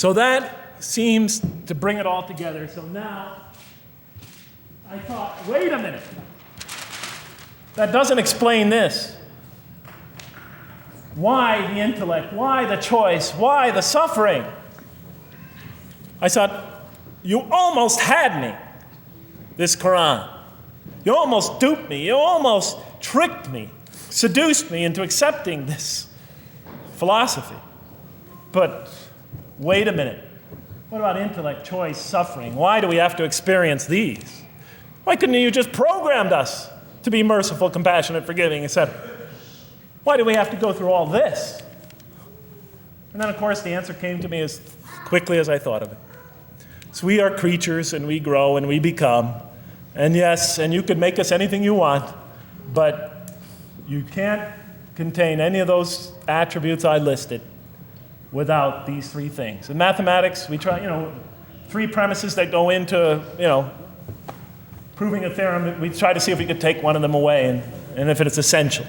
So that seems to bring it all together. So now I thought, wait a minute. That doesn't explain this. Why the intellect? Why the choice? Why the suffering? I thought, you almost had me, this Quran. You almost duped me. You almost tricked me, seduced me into accepting this philosophy. But wait a minute. What about intellect, choice, suffering? Why do we have to experience these? Why couldn't you just programmed us to be merciful, compassionate, forgiving, etc.? Why do we have to go through all this? And then, of course, the answer came to me as quickly as I thought of it. So we are creatures, and we grow, and we become. And yes, and you can make us anything you want, but you can't contain any of those attributes I listed without these three things. In mathematics, we try, three premises that go into, proving a theorem. We try to see if we could take one of them away, and if it's essential.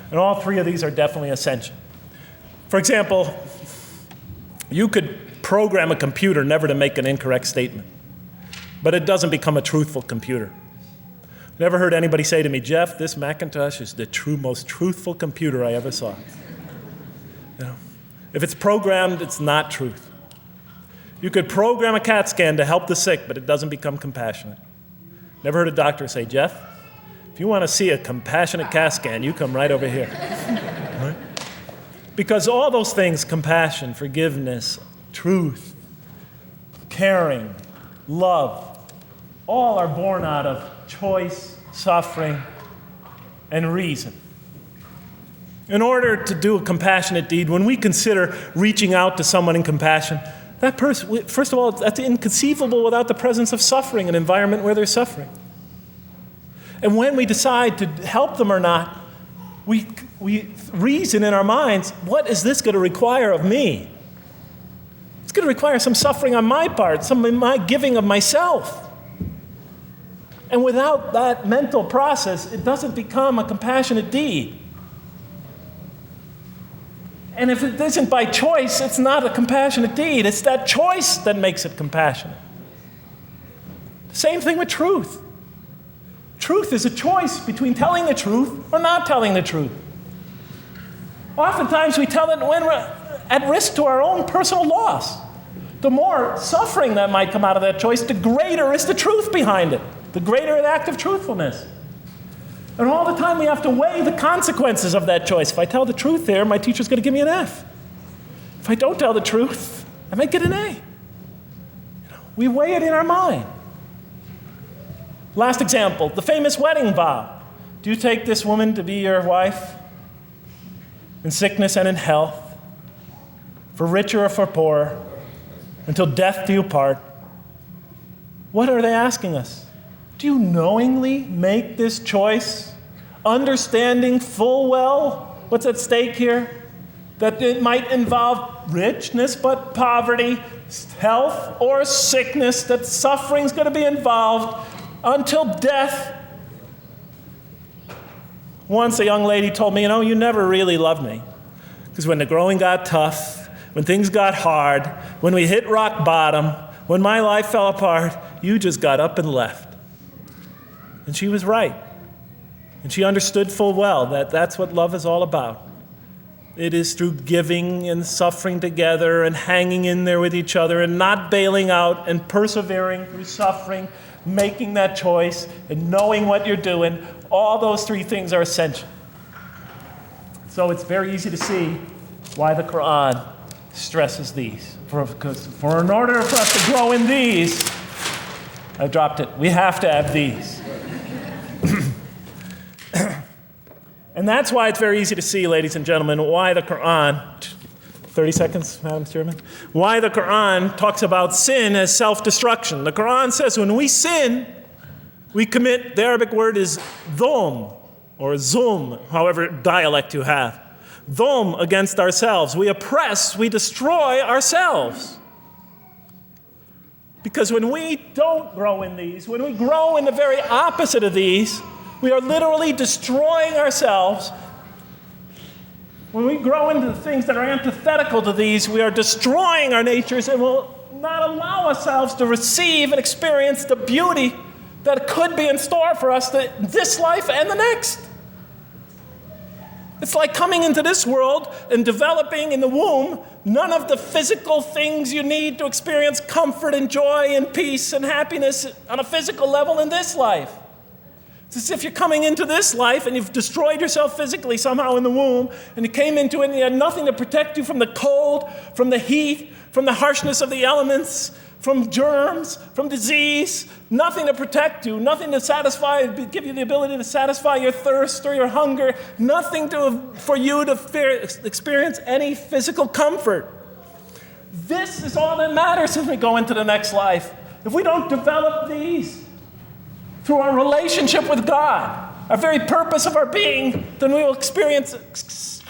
And all three of these are definitely essential. For example, you could program a computer never to make an incorrect statement, but it doesn't become a truthful computer. Never heard anybody say to me, Jeff, this Macintosh is the most truthful computer I ever saw. If it's programmed, it's not truth. You could program a CAT scan to help the sick, but it doesn't become compassionate. Never heard a doctor say, Jeff, if you want to see a compassionate CAT scan, you come right over here. Right? Because all those things, compassion, forgiveness, truth, caring, love, all are born out of choice, suffering, and reason. In order to do a compassionate deed, when we consider reaching out to someone in compassion, that person, first of all, that's inconceivable without the presence of suffering, an environment where there's suffering. And when we decide to help them or not, we reason in our minds, what is this going to require of me? It's going to require some suffering on my part, some of my giving of myself. And without that mental process, it doesn't become a compassionate deed. And if it isn't by choice, it's not a compassionate deed. It's that choice that makes it compassionate. Same thing with truth. Truth is a choice between telling the truth or not telling the truth. Oftentimes we tell it when we're at risk to our own personal loss. The more suffering that might come out of that choice, the greater is the truth behind it, the greater the act of truthfulness. And all the time we have to weigh the consequences of that choice. If I tell the truth there, my teacher's going to give me an F. If I don't tell the truth, I might get an A. We weigh it in our mind. Last example, the famous wedding vow. Do you take this woman to be your wife in sickness and in health, for richer or for poorer, until death do you part? What are they asking us? Do you knowingly make this choice, understanding full well what's at stake here? That it might involve richness but poverty, health or sickness, that suffering's going to be involved until death. Once a young lady told me, you never really loved me. Because when the growing got tough, when things got hard, when we hit rock bottom, when my life fell apart, you just got up and left. And she was right. And she understood full well that that's what love is all about. It is through giving and suffering together and hanging in there with each other and not bailing out and persevering through suffering, making that choice and knowing what you're doing. All those three things are essential. So it's very easy to see why the Quran stresses these. For in order for us to grow in these, I dropped it, we have to have these. And that's why it's very easy to see, ladies and gentlemen, why the Quran, 30 seconds, Madam Chairman, why the Quran talks about sin as self-destruction. The Quran says when we sin, we commit, the Arabic word is dhulm, or zulm, however dialect you have. Dhulm against ourselves. We oppress, we destroy ourselves. Because when we don't grow in these, when we grow in the very opposite of these, we are literally destroying ourselves. when we grow into things that are antithetical to these, we are destroying our natures and will not allow ourselves to receive and experience the beauty that could be in store for us this life and the next. It's like coming into this world and developing in the womb none of the physical things you need to experience comfort and joy and peace and happiness on a physical level in this life. It's as if you're coming into this life and you've destroyed yourself physically somehow in the womb, and you came into it and you had nothing to protect you from the cold, from the heat, from the harshness of the elements, from germs, from disease, nothing to protect you, nothing to satisfy, give you the ability to satisfy your thirst or your hunger, nothing for you to experience any physical comfort. This is all that matters as we go into the next life. If we don't develop these through our relationship with God, our very purpose of our being, then we will experience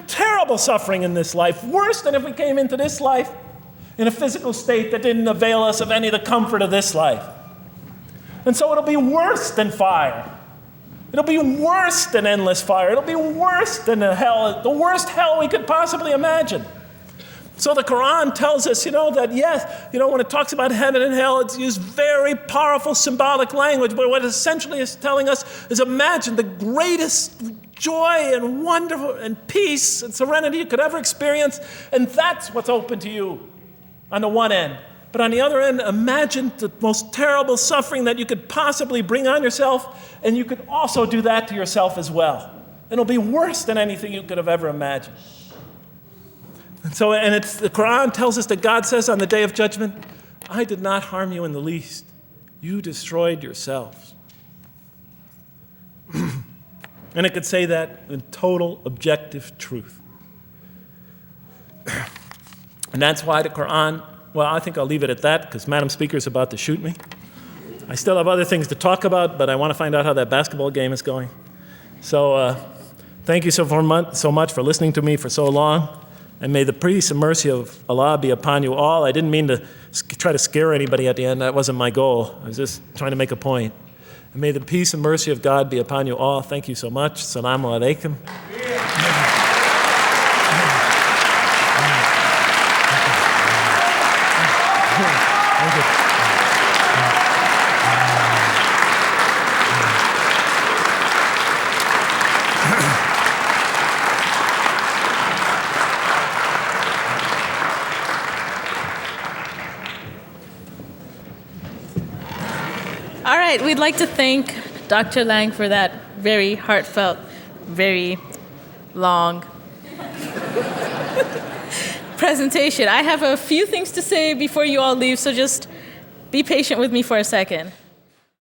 terrible suffering in this life, worse than if we came into this life in a physical state that didn't avail us of any of the comfort of this life. And so it'll be worse than fire. It'll be worse than endless fire. It'll be worse than the worst hell we could possibly imagine. So the Quran tells us, that yes, when it talks about heaven and hell, it's used very powerful symbolic language, but what it essentially is telling us is imagine the greatest joy and wonder and peace and serenity you could ever experience, and that's what's open to you on the one end. But on the other end, imagine the most terrible suffering that you could possibly bring on yourself, and you could also do that to yourself as well. It'll be worse than anything you could have ever imagined. And it's the Quran tells us that God says on the day of judgment, I did not harm you in the least. You destroyed yourselves. And it could say that in total objective truth. And that's why the Quran, well, I think I'll leave it at that because Madam Speaker is about to shoot me. I still have other things to talk about, but I want to find out how that basketball game is going. So thank you so much for listening to me for so long. And may the peace and mercy of Allah be upon you all. I didn't mean to try to scare anybody at the end. That wasn't my goal. I was just trying to make a point. And may the peace and mercy of God be upon you all. Thank you so much. Assalamu alaikum. All right, we'd like to thank Dr. Lang for that very heartfelt, very long presentation. I have a few things to say before you all leave, so just be patient with me for a second.